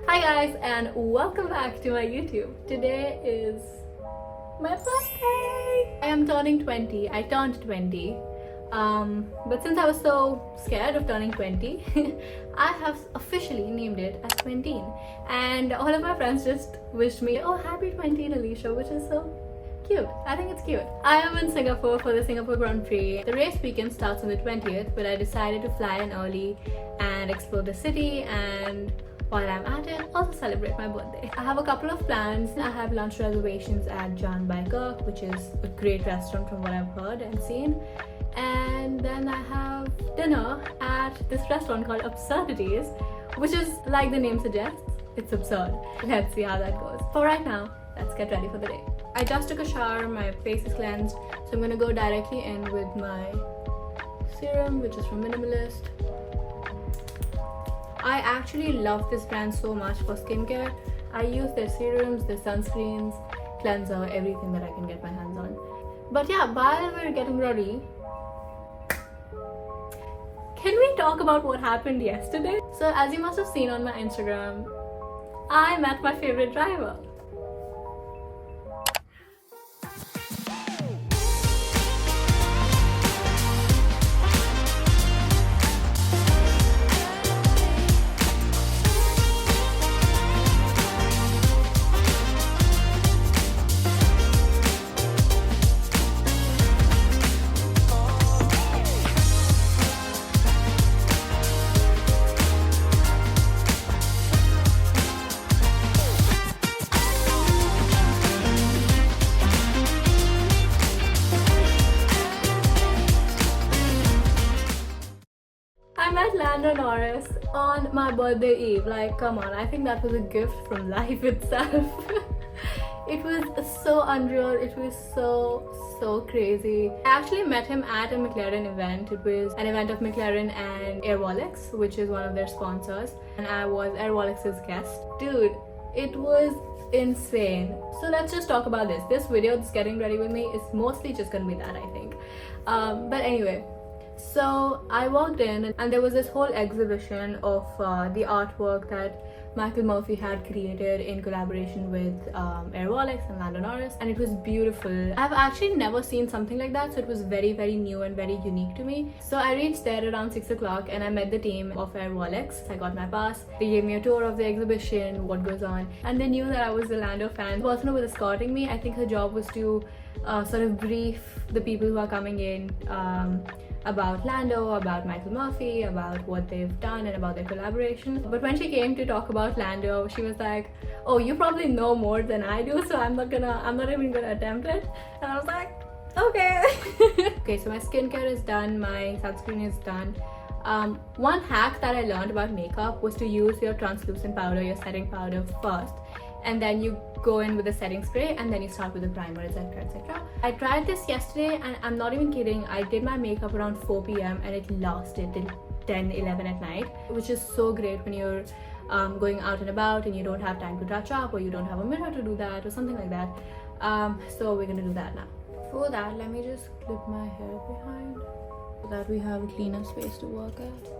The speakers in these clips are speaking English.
Hi guys, and welcome back to my YouTube. Today is my birthday. I am turning 20. I turned 20. But since I was so scared of turning 20, I have officially named it as 20. And all of my friends just wished me, oh, happy 20, Alicia, which is so cute. I think it's cute. I am in Singapore for the Singapore Grand Prix. The race weekend starts on the 20th, but I decided to fly in early and explore the city, and while I'm at it, also celebrate my birthday. I have a couple of plans. I have lunch reservations at John Biker, which is a great restaurant from what I've heard and seen. And then I have dinner at this restaurant called Absurdities, which is like the name suggests, it's absurd. Let's see how that goes. For right now, let's get ready for the day. I just took a shower, my face is cleansed, so I'm gonna go directly in with my serum, which is from Minimalist. I actually love this brand so much for skincare. I use their serums, their sunscreens, cleanser, everything that I can get my hands on. But yeah, while we're getting ready, can we talk about what happened yesterday? So as you must have seen on my Instagram, I met my favorite driver. I met Lando Norris on my birthday eve. Like, come on, I think that was a gift from life itself. It was so unreal. It was so crazy. I actually met him at a McLaren event. It was an event of McLaren and Airwallex, which is one of their sponsors, and I was Airwallex's guest. Dude, it was insane. So let's just talk about this. This video that's getting ready with me is mostly just gonna be that, I think. But anyway, so I walked in and there was this whole exhibition of the artwork that Michael Murphy had created in collaboration with Airwallex and Lando Norris, and it was beautiful. I've actually never seen something like that, so it was very new and very unique to me. So I reached there around 6 o'clock and I met the team of Airwallex. I got my pass. They gave me a tour of the exhibition, what goes on, and they knew that I was a Lando fan. The person who was escorting me, I think her job was to sort of brief the people who are coming in about Lando, about Michael Murphy, about what they've done and about their collaboration. But when she came to talk about Lando, she was like, oh, you probably know more than I do, so I'm not even gonna attempt it. And I was like, okay. Okay, so my skincare is done, my sunscreen is done. One hack that I learned about makeup was to use your translucent powder, your setting powder first, and then you go in with a setting spray, and then you start with the primer, etc, etc. I tried this yesterday, and I'm not even kidding, I did my makeup around 4 p.m. and it lasted till 10-11 at night, which is so great when you're going out and about and you don't have time to touch up, or you don't have a mirror to do that, or something like that. So we're gonna do that now. For that, let me just clip my hair behind so that we have a cleaner space to work at.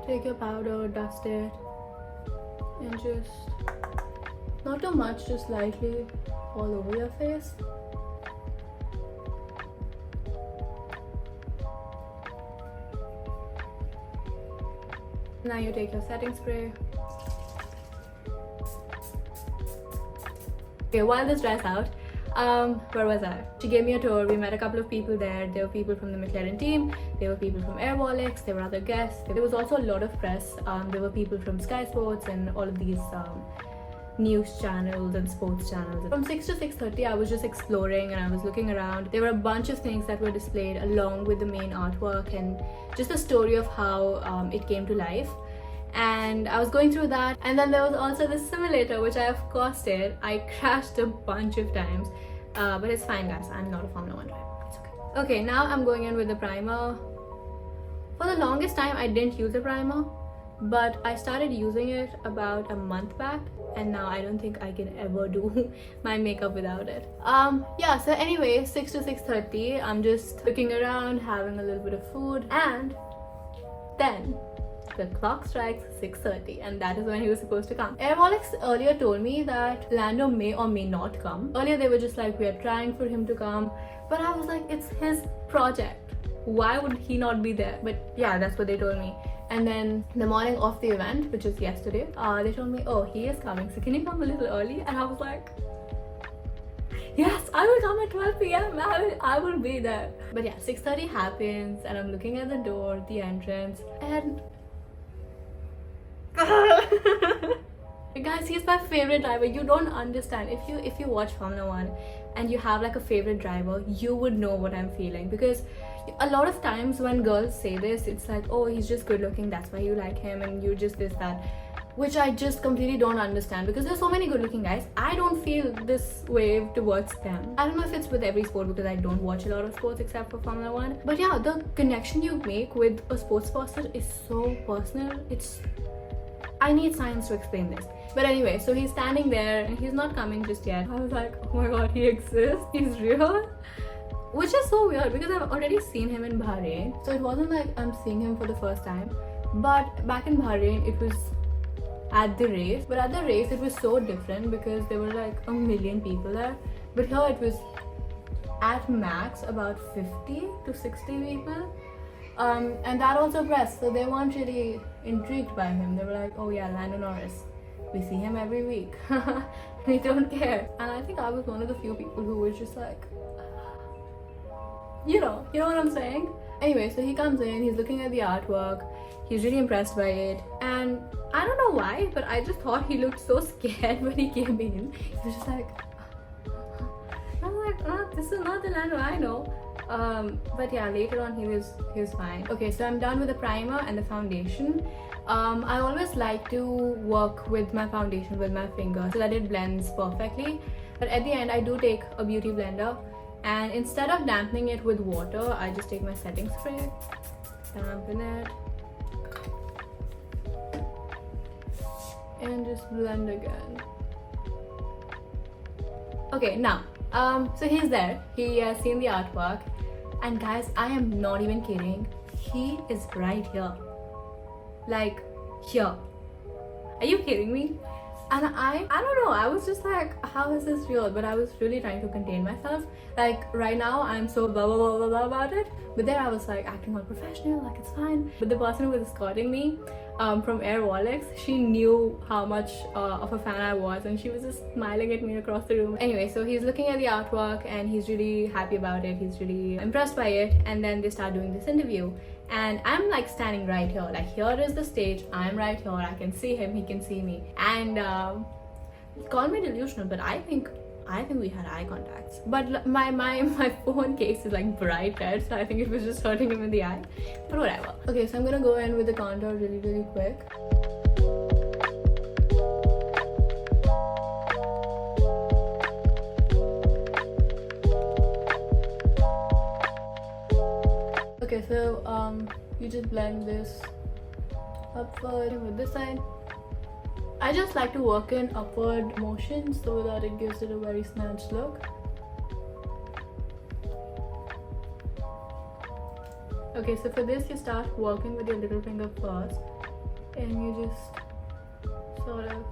Take your powder, dust it, and just, not too much, just lightly all over your face. Now you take your setting spray. Okay, while this dries out, where was I? She gave me a tour. We met a couple of people there. There were people from the McLaren team, there were people from Airwallex, there were other guests. There was also a lot of press. There were people from Sky Sports and all of these news channels and sports channels. From 6 to 6:30, I was just exploring and I was looking around. There were a bunch of things that were displayed along with the main artwork and just the story of how it came to life. And I was going through that, and then there was also the simulator, which I of course did. I crashed a bunch of times, but it's fine guys, I'm not a Formula 1 driver, it's okay. Okay, now I'm going in with the primer. For the longest time I didn't use a primer, but I started using it about a month back, and now I don't think I can ever do my makeup without it. Yeah, so anyway, 6 to 6:30, I'm just looking around, having a little bit of food, and Then the clock strikes 6:30 and that is when he was supposed to come. Airwallex earlier told me that Lando may or may not come. Earlier they were just like, we are trying for him to come, but I was like, it's his project, why would he not be there? But yeah, that's what they told me. And then the morning of the event, which is yesterday, they told me, oh, he is coming, so can you come a little early? And I was like, yes, I will come at 12 p.m. I will be there. But yeah, 6:30 happens and I'm looking at the door, the entrance, and guys, he's my favorite driver. You don't understand. If you watch Formula 1 and you have like a favorite driver, you would know what I'm feeling, because a lot of times when girls say this, it's like, oh, he's just good looking, that's why you like him, and you just this, that, which I just completely don't understand, because there's so many good looking guys. I don't feel this way towards them. I don't know if it's with every sport, because I don't watch a lot of sports except for Formula 1, but yeah, the connection you make with a sports person is so personal. I need science to explain this. But anyway, so he's standing there and he's not coming just yet. I was like, oh my god, he exists, he's real. Which is so weird, because I've already seen him in Bahrain, so it wasn't like I'm seeing him for the first time. But back in Bahrain, it was at the race, but at the race it was so different because there were like 1 million people there, but here it was at max about 50 to 60 people, and that also press, so they weren't really intrigued by him. They were like, oh yeah, Lando Norris, we see him every week. We don't care. And I think I was one of the few people who was just like, you know what I'm saying? Anyway, so he comes in, he's looking at the artwork, he's really impressed by it, and I don't know why, but I just thought he looked so scared when he came in. He was just like, I'm like, oh, this is not the Lando I know. But yeah, later on he was fine. Okay, so I'm done with the primer and the foundation. I always like to work with my foundation with my finger so that it blends perfectly, but at the end I do take a beauty blender, and instead of dampening it with water, I just take my setting spray, dampen it, and just blend again. Okay, now so he's there, he has seen the artwork, and guys, I am not even kidding, he is right here, like here. Are you kidding me? And I don't know, I was just like, how is this real? But I was really trying to contain myself. Like right now I'm so blah blah blah blah, blah about it, but there I was like acting all professional, like it's fine. But the person who was escorting me from Airwallex, she knew how much of a fan I was, and she was just smiling at me across the room. Anyway, so he's looking at the artwork and he's really happy about it, he's really impressed by it, and then they start doing this interview. And I'm like standing right here, like here is the stage, I'm right here, I can see him, he can see me. And call me delusional, but I think we had eye contacts. But my phone case is like bright red, so I think it was just hurting him in the eye. But whatever. Okay, so I'm gonna go in with the contour really quick. Okay, so you just blend this upward with this side. I just like to work in upward motion so that it gives it a very snatched look. Okay, so for this you start working with your little finger first, and you just sort of,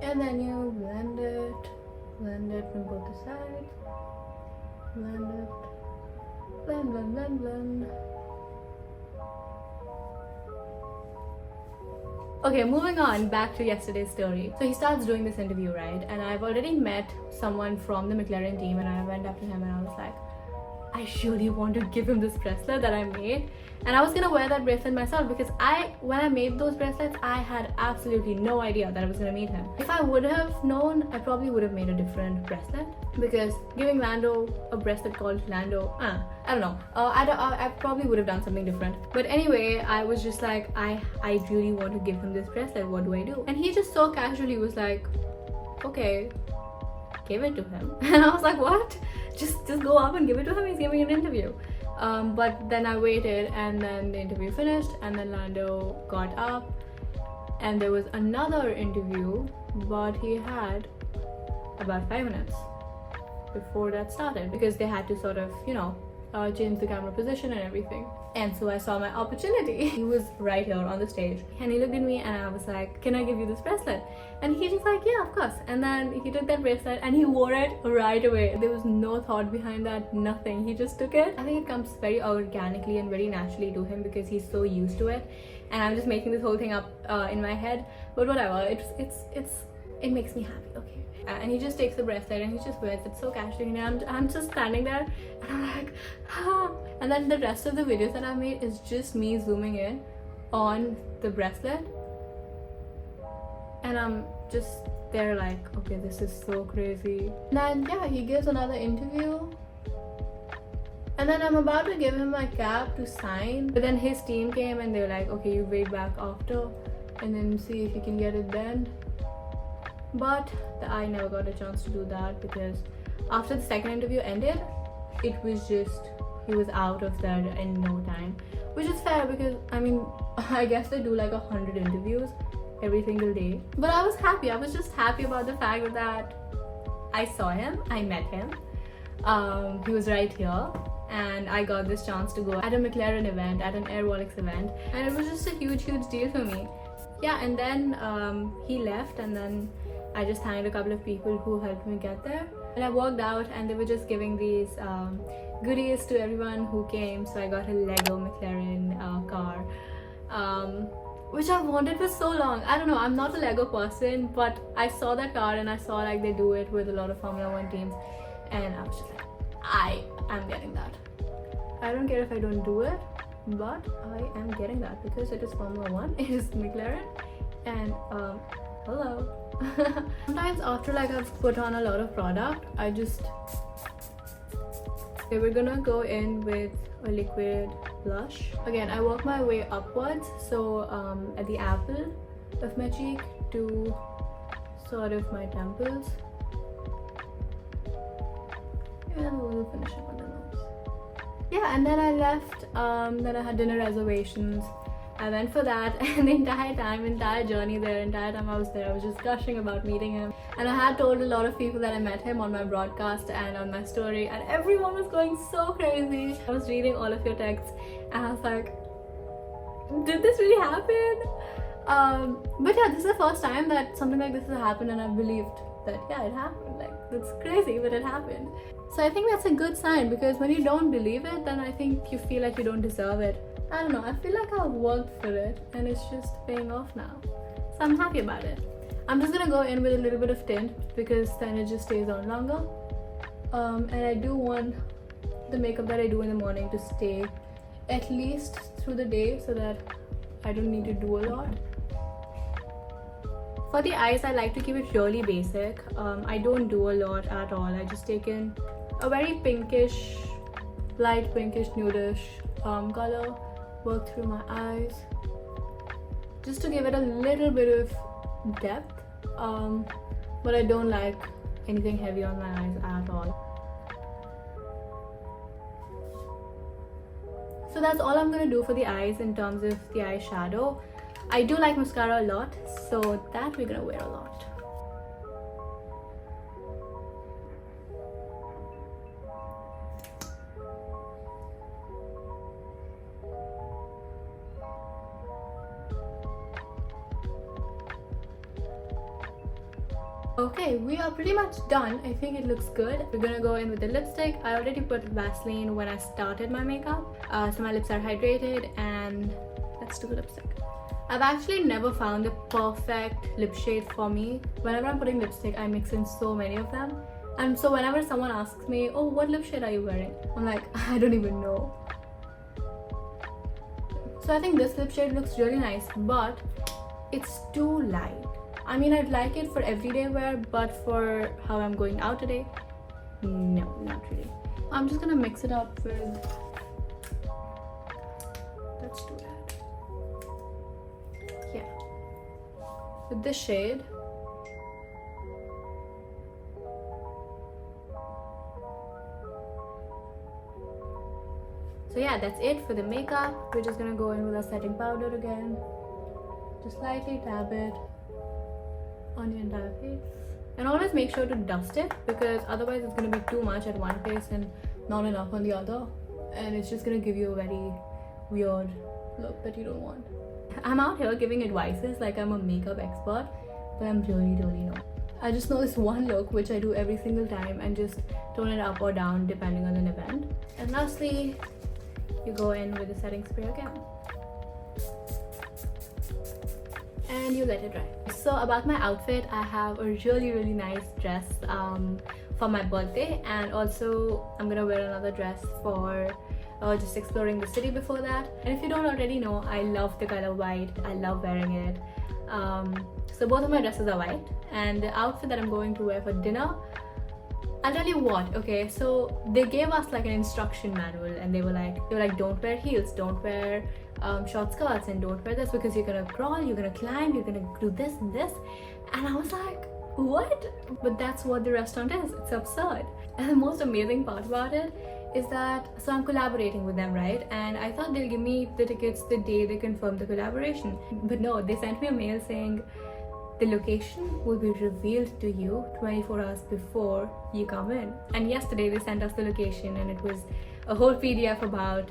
and then you blend it from both the sides, blend it, blend. Okay, moving on back to yesterday's story. So he starts doing this interview, right? And I've already met someone from the McLaren team, and I went up to him and I was like, I really want to give him this bracelet that I made. And I was gonna wear that bracelet myself, because when I made those bracelets, I had absolutely no idea that I was gonna meet him. If I would have known, I probably would have made a different bracelet, because giving Lando a bracelet called Lando, I don't know. I probably would have done something different. But anyway, I was just like, I really want to give him this bracelet. What do I do? And he just so casually was like, okay, give it to him. And I was like, what? Just go up and give it to him. He's giving an interview. But then I waited, and then the interview finished, and then Lando got up, and there was another interview, but he had about 5 minutes before that started, because they had to sort of, change the camera position and everything. And so I saw my opportunity. He was right here on the stage and he looked at me and I was like, can I give you this bracelet? And he just like, yeah, of course. And then he took that bracelet and he wore it right away. There was no thought behind that, nothing. He just took it. I think it comes very organically and very naturally to him because he's so used to it. And I'm just making this whole thing up in my head. But whatever, it makes me happy, okay? And he just takes the bracelet and he just wears it so casually, and I'm just standing there and I'm like, ah. And then the rest of the videos that I've made is just me zooming in on the bracelet and I'm just there like, okay, this is so crazy. And then yeah, he gives another interview and then I'm about to give him my cap to sign, but then his team came and they were like, okay, you wait back after and then see if you can get it then. But I never got a chance to do that because after the second interview ended, it was just, he was out of there in no time, which is fair because I mean, I guess they do like 100 interviews every single day. But I was happy. I was just happy about the fact that I saw him, I met him. He was right here and I got this chance to go at a McLaren event, at an Airwallex event, and it was just a huge deal for me. Yeah, and then he left and then I just thanked a couple of people who helped me get there. And I walked out and they were just giving these goodies to everyone who came. So I got a Lego McLaren car, which I've wanted for so long. I don't know, I'm not a Lego person, but I saw that car and I saw like they do it with a lot of Formula 1 teams. And I was just like, I am getting that. I don't care if I don't do it, but I am getting that because it is Formula 1, it is McLaren, and hello. Sometimes after like I've put on a lot of product, I just, okay, we're gonna go in with a liquid blush. Again, I work my way upwards, so at the apple of my cheek to sort of my temples, and we'll finish up on the nose. Yeah, and then I left, then I had dinner reservations. I went for that, and the entire journey there, entire time I was there, I was just gushing about meeting him. And I had told a lot of people that I met him on my broadcast and on my story, and everyone was going so crazy. I was reading all of your texts and I was like, did this really happen? But yeah, this is the first time that something like this has happened and I believed that yeah, it happened. Like, that's crazy, but it happened. So I think that's a good sign, because when you don't believe it, then I think you feel like you don't deserve it. I don't know, I feel like I've worked for it and it's just paying off now. So I'm happy about it. I'm just gonna go in with a little bit of tint because then it just stays on longer. And I do want the makeup that I do in the morning to stay at least through the day so that I don't need to do a lot. For the eyes, I like to keep it really basic. I don't do a lot at all. I just take in a very pinkish, light pinkish, nudish color, work through my eyes just to give it a little bit of depth, but I don't like anything heavy on my eyes at all. So that's all I'm gonna do for the eyes in terms of the eyeshadow. I do like mascara a lot, so that we're gonna wear a lot. Okay, we are pretty much done. I think it looks good. We're gonna go in with the lipstick. I already put Vaseline when I started my makeup, so my lips are hydrated, and let's do the lipstick. I've actually never found the perfect lip shade for me. Whenever I'm putting lipstick, I mix in so many of them, and so whenever someone asks me, oh, what lip shade are you wearing? I'm like, I don't even know. So I think this lip shade looks really nice, but it's too light. I mean, I'd like it for everyday wear, but for how I'm going out today, no, not really. I'm just gonna mix it up with, let's do that. Yeah, with this shade. So yeah, that's it for the makeup. We're just gonna go in with our setting powder again. Just lightly dab it on your entire face, and always make sure to dust it, because otherwise it's going to be too much at one place and not enough on the other, and it's just gonna give you a very weird look that you don't want. I'm out here giving advices like I'm a makeup expert, but I'm really not. I just know this one look which I do every single time and just tone it up or down depending on an event. And lastly, you go in with the setting spray again and you let it dry. So about my outfit, I have a really nice dress for my birthday, and also I'm gonna wear another dress for just exploring the city before that. And if you don't already know, I love the color white. I love wearing it. So both of my dresses are white, and the outfit that I'm going to wear for dinner, I'll tell you what. Okay, so they gave us like an instruction manual, and they were like don't wear heels, don't wear short skirts, and don't wear this because you're gonna crawl, you're gonna climb, you're gonna do this and this. And I was like, what? But that's what the restaurant is. It's absurd. And the most amazing part about it is that, so I'm collaborating with them, right? And I thought they'll give me the tickets the day they confirm the collaboration, but no, they sent me a mail saying the location will be revealed to you 24 hours before you come in. And yesterday they sent us the location, and it was a whole PDF about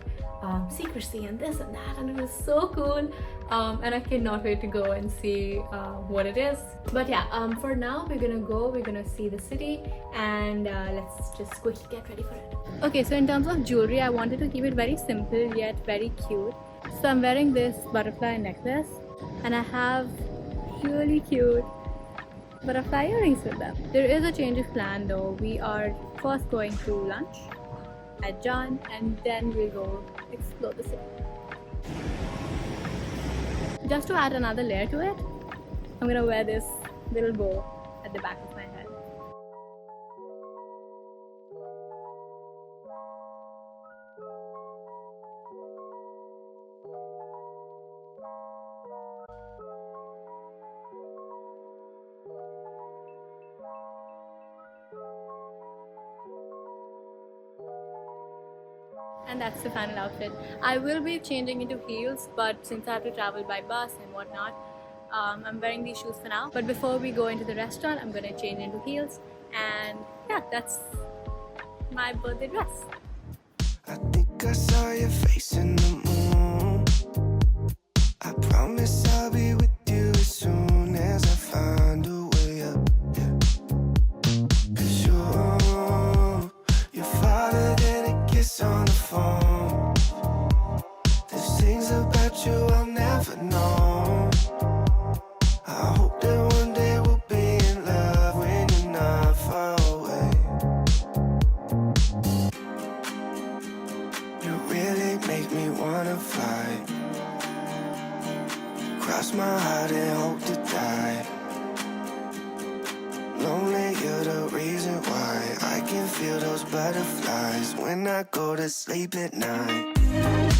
secrecy and this and that, and it was so cool. And I cannot wait to go and see what it is. But yeah, for now we're gonna see the city, and let's just quickly get ready for it. Okay, so in terms of jewelry, I wanted to keep it very simple yet very cute. So I'm wearing this butterfly necklace, and I have really cute butterfly earrings with them. There is a change of plan though. We are first going to lunch at John, and then we'll go explore the city. Just to add another layer to it, I'm gonna wear this little bow at the back of my head. And that's the final outfit. I will be changing into heels, but since I have to travel by bus and whatnot, I'm wearing these shoes for now. But before we go into the restaurant, I'm gonna change into heels, and yeah, that's my birthday dress. I think I saw your face in the moon. I promise I'll be with you as soon as I find a way up. Yeah. 'Cause you're farther than a kiss on the phone. There's things about you I'll never know. I hope that one day we'll be in love when you're not far away. You really make me wanna fly, cross my heart and hope to die. Lonely, you're the reason why I can feel those butterflies when I go to sleep at night.